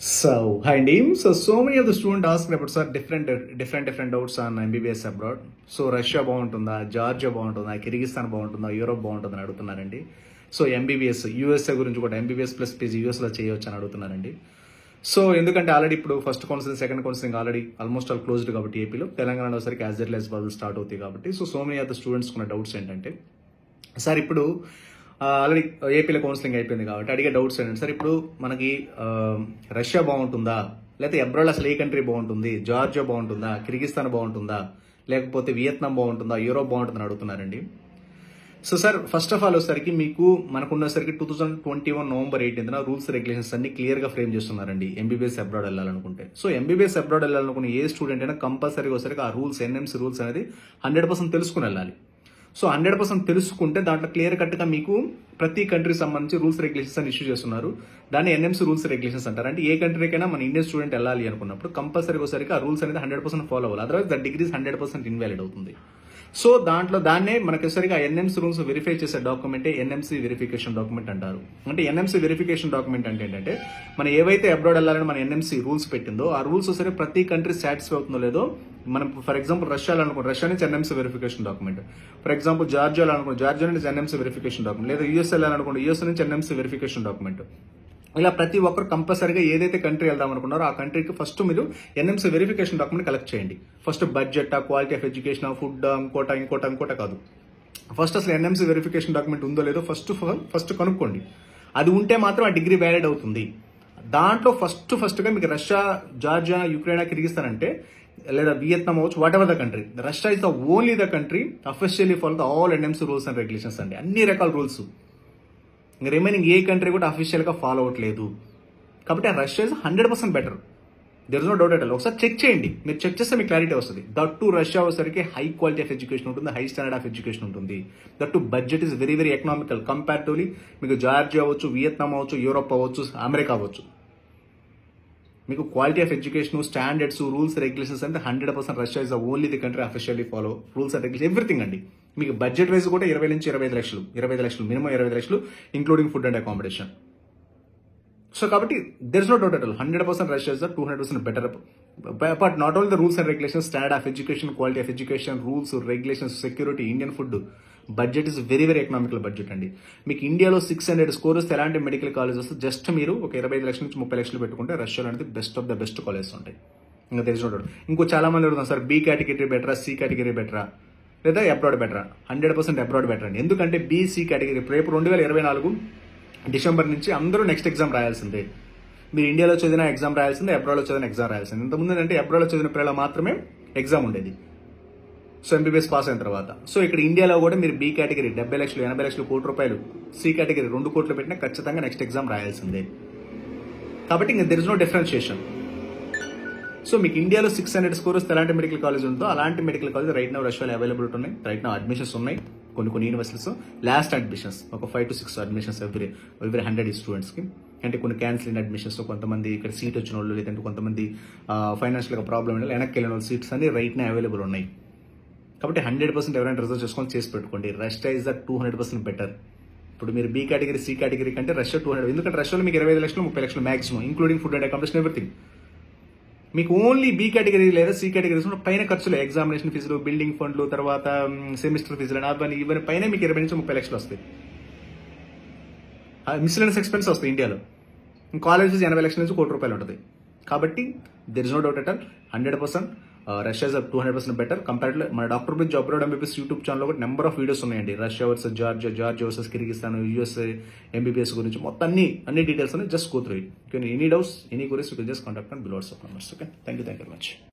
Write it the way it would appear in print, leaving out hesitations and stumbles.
Hi Nadeem. So many of the students ask about sir different doubts on MBBS abroad. So Russia బాగుంటుందా, Georgia బాగుంటుందా, కిర్గిస్తాన్ బాగుంటుందా, Europe బాగుంటుందా అని అడుగుతున్నారండి. So MBBS USA గురించి కూడా ఎంబీబీఎస్ ప్లస్ పీజీ యూఎస్లో చేయవచ్చు అని అడుగుతున్నారండి. సో ఎందుకంటే ఆల్రెడీ ఇప్పుడు first counselling second counselling already almost all closed కాబట్టి ఏపీలో, తెలంగాణలో సరికి యాజ్ ఎర్లీ యాజ్ బదులు స్టార్ట్ అవుతాయి కాబట్టి so many of the students ఉన్న డౌట్స్ ఏంటంటే సార్ ఇప్పుడు ఆల్రెడీ ఏపీలో కౌన్సిలింగ్ అయిపోయింది కాబట్టి అడిగే డౌట్స్ ఏంటంటే సార్ ఇప్పుడు మనకి రష్యా బాగుంటుందా, లేకపోతే అబ్రాడ్ అసలు ఏ కంట్రీ బాగుంటుంది, జార్జియా బాగుంటుందా, కిర్గిస్తాన్ బాగుంటుందా, లేకపోతే వియత్నాం బాగుంటుందా, యూరోప్ బాగుంటుందని అడుగుతున్నారండి. So sir first of all వచ్చేసరికి మీకు మనకున్నసరికి 2021 నవంబర్ 18న రూల్స్ రెగ్యులేషన్స్ అన్ని క్లియర్ గా ఫ్రేమ్ చేస్తున్నారండి ఎంబీబీఎస్ అబ్రాడ్ వెళ్ళాలనుకుంటే. సో ఎంబీబీఎస్ అబ్రాడ్ వెళ్ళాలనుకున్న ఏ స్టూడెంట్ అయినా కంపల్సరీగా వచ్చేసరికి ఆ రూల్స్ ఎన్ఎంసీ రూల్స్ అనేది 100% తెలుసుకుని వెళ్ళాలి. సో 100% తెలుసుకుంటే దాంట్లో క్లియర్ కట్ గా మీకు ప్రతి కంట్రీ సంబంధించి రూల్స్ రెగ్యులేషన్స్ అని ఇష్యూ చేస్తున్నారు. దాన్ని ఎన్ఎంసీ రూల్స్ రెగ్యులేషన్స్ అంటారు. అంటే ఏ కంట్రీకైనా మన ఇండియన్ స్టూడెంట్ వెళ్ళాలి అనుకున్నప్పుడు కంపల్సరీగా వచ్చేసరికి ఆ రూల్స్ అనేది 100% ఫాలో అవ్వాలి. అదర్వైజ్ ద డిగ్రీస్ 100% ఇన్వాలిడ్ అవుతుంది. సో దాన్నే మనకి సరిగా ఎన్ఎంసీ రూల్స్ వెరిఫై చేసే డాక్యుమెంటే ఎన్ఎంసీ వెరిఫికేషన్ డాక్యుమెంట్ అంటారు. అంటే ఎన్ఎంసీ వెరిఫికేషన్ డాక్యుమెంట్ అంటే ఏంటంటే మనం ఏవైతే అబ్రాడ్ వెళ్ళాలని మన ఎన్ఎంసీ రూల్స్ పెట్టిందో ఆ రూల్స్ సరే ప్రతి కంట్రీ సాటిస్ఫై అవుతుందో లేదో మనం ఫర్ ఎగ్జాంపుల్ రష్యా నుంచి NMC verification document, for example Georgia అనుకోండి జార్జియా నుంచి ఎన్ఎంసీ వెరిఫికేషన్ డాక్యుమెంట్, లేదా యూఎస్ అనుకోండి యూఎస్ నుంచి ఎన్ఎంసీ వెరిఫికేషన్ డాక్యుమెంట్. ఇలా ప్రతి ఒక్కరు కంపల్సరీగా ఏదైతే కంట్రీ వెళ్దాం అనుకున్నారో ఆ కంట్రీకి ఫస్ట్ మీరు ఎన్ఎంసీ వెరిఫికేషన్ డాక్యుమెంట్ కలెక్ట్ చేయండి. First budget, quality of education, food, ఇంకోట కాదు. ఫస్ట్ అసలు ఎన్ఎంసీ వెరిఫికేషన్ డాక్యుమెంట్ ఉందో లేదో ఫస్ట్ కనుక్కోండి. అది ఉంటే మాత్రం ఆ డిగ్రీ వ్యాలిడ్ అవుతుంది. దాంట్లో ఫస్ట్ గా మీకు రష్యా, జార్జియా, యుక్రెయిన్, కిర్గిస్తాన్ అంటే లేదా వియత్నాం అవచ్చు, whatever the country, Russia is the only the country officially follow the all NMC rules and regulations అండి. అన్ని రకాల రూల్స్ రిమైనింగ్ ఏ కంట్రీ కూడా అఫీషియల్ గా ఫాలో అవ్వట్లేదు. కాబట్టి ఆ Russia is 100% better. There is no doubt at all. ఒకసారి చెక్ చేయండి. మీరు చెక్ చేస్తే మీకు క్లారిటీ వస్తుంది. దట్ టు రష్యా వచ్చేసరికి హై క్వాలిటీ ఆఫ్ ఎడ్యుకేషన్ ఉంటుంది, హై స్టాండర్డ్ ఆఫ్ ఎడ్యుకేషన్ ఉంటుంది. That to budget is very very economical comparatively. మీకు జార్జియా అవ్వచ్చు, వియత్నాం అవ్వచ్చు, యూరోప్ అవ్వచ్చు, అమెరికా అవ్వచ్చు. మీకు quality of education, standards, rules, regulations అంటే 100% Russia is the only the country officially follow rules and regulation everything అండి. మీకు బడ్జెట్ వైజ్ కూడా 20 నుంచి 25 లక్షలు మినిమం 25 లక్షలు including food and accommodation. So కాబట్టి there is no doubt at all 100% Russia is the 200% better. But not only the rules and regulation, standard of education, quality of education, rules, regulations, security, Indian food, budget is very very economical budget అండి. మీకు ఇండియాలో 600 score వస్తే ఎలాంటి medical colleges just మీరు ఒక 25 లక్షల నుంచి 30 లక్షలు పెట్టుకుంటే రష్యాలో అనేది best of the best colleges ఉంటాయి. ఇంకా తెలిసిన ఇంకో చాలా మంది అడుగుతాం సార్ బి కేటగిరీ బెటరా, సి కేటగిరీ బెటరా, లేదా అబ్రాడ్ బెటరా? 100% అబ్రాడ్ బెటర్ అండి. ఎందుకంటే బీసీ కేటగిరీ రేపు 2024 డిసెంబర్ నుంచి అందరూ నెక్స్ట్ ఎగ్జామ్ రాయాల్సిందే. మీరు ఇండియాలో చదివిన ఎగ్జామ్ రాయాల్సిందే, అబ్రాడ్లో చదివిన ఎగ్జామ్ రాయాల్సిందే. ఇంతకుముందు అంటే అబ్రాడ్లో చదివిన పిల్లలు మాత్రమే ఎగ్జామ్ ఉండేది. సో ఎంబీబీఎస్ పాస్ అయిన తర్వాత. సో ఇక్కడ ఇండియాలో కూడా మీరు బి కేటగిరీ 70 లక్షలు, 80 లక్షలు, కోటి రూపాయలు, సి కేటగిరీ 2 కోట్లు పెట్టినా ఖచ్చితంగా నెక్స్ట్ ఎగ్జామ్ రాయాల్సిందే. కాబట్టి ఇంకా there is no differentiation. So మీకు ఇండియాలో 600 స్కోర్ వస్తే ఎలాంటి మెడికల్ కాలేజ్ ఉందో అలాంటి మెడికల్ కాలేజ్ రైట్ నౌ రష్యాలో అవైలబిలిటీ ఉన్నాయి. రైట్ నౌ అడ్మిషన్స్ ఉన్నాయి. కొన్ని యూనివర్సిటీస్ లాస్ట్ అడ్మిషన్స్ ఒక 5 to 6 అడ్మిషన్స్ ఎవ్రీ 100 స్టూడెంట్స్ కి. అంటే కొన్ని క్యాన్సిల్ అయిన అడ్మిషన్స్, కొంతమంది ఇక్కడ సీట్ వచ్చిన వాళ్ళు, లేదంటే కొంతమంది ఫైనాన్షియల్ గా ప్రాబ్లం వెనక్కి వెళ్ళిన వాళ్ళు సీట్స్ అన్ని రైట్ నౌ అవైలబుల్ ఉన్నాయి. కాబట్టి 100% ఎవరైనా రిజర్వ్ చేసుకొని చేసి పెట్టుకోండి. Russia is the 200% better. ఇప్పుడు మీరు బి కేటగిరీ, సి కేటగిరీ కంటే రష్యా 200. ఎందుకంటే రష్యాలో మీకు 25 లక్షలు, 30 లక్షలు maximum including food and accommodation everything. మీకు ఓన్లీ బి కేటగిరీ లేదా సి కేటగిరీస్ పైన ఖర్చులు, ఎగ్జామినేషన్ ఫీజులు, బిల్డింగ్ ఫండ్లు, తర్వాత సెమిస్టర్ ఫీజులు, ఇవన్నీ పైన మీకు 20 నుంచి 30 లక్షలు వస్తాయి. మిస్లెనియస్ ఎక్స్పెన్స్ వస్తాయి. ఇండియాలో కాలేజ్ ఫీజు 80 లక్షల నుంచి కోటి రూపాయలు ఉంటుంది. కాబట్టి there is no doubt at all 100% Russia is 200% better compared. మన doctor biz abroad MBBS YouTube channel కూడా నెంబర్ ఆఫ్ వీడియోస్ ఉన్నాయండి. Russia versus Georgia versus Kyrgyzstan, USA MBBS గురించి మొత్తం అన్ని డీటెయిల్స్ ఉన్నాయి. Just go through it. Any doubts, any queries you can just contact on below WhatsApp numbers. Okay, thank you very much.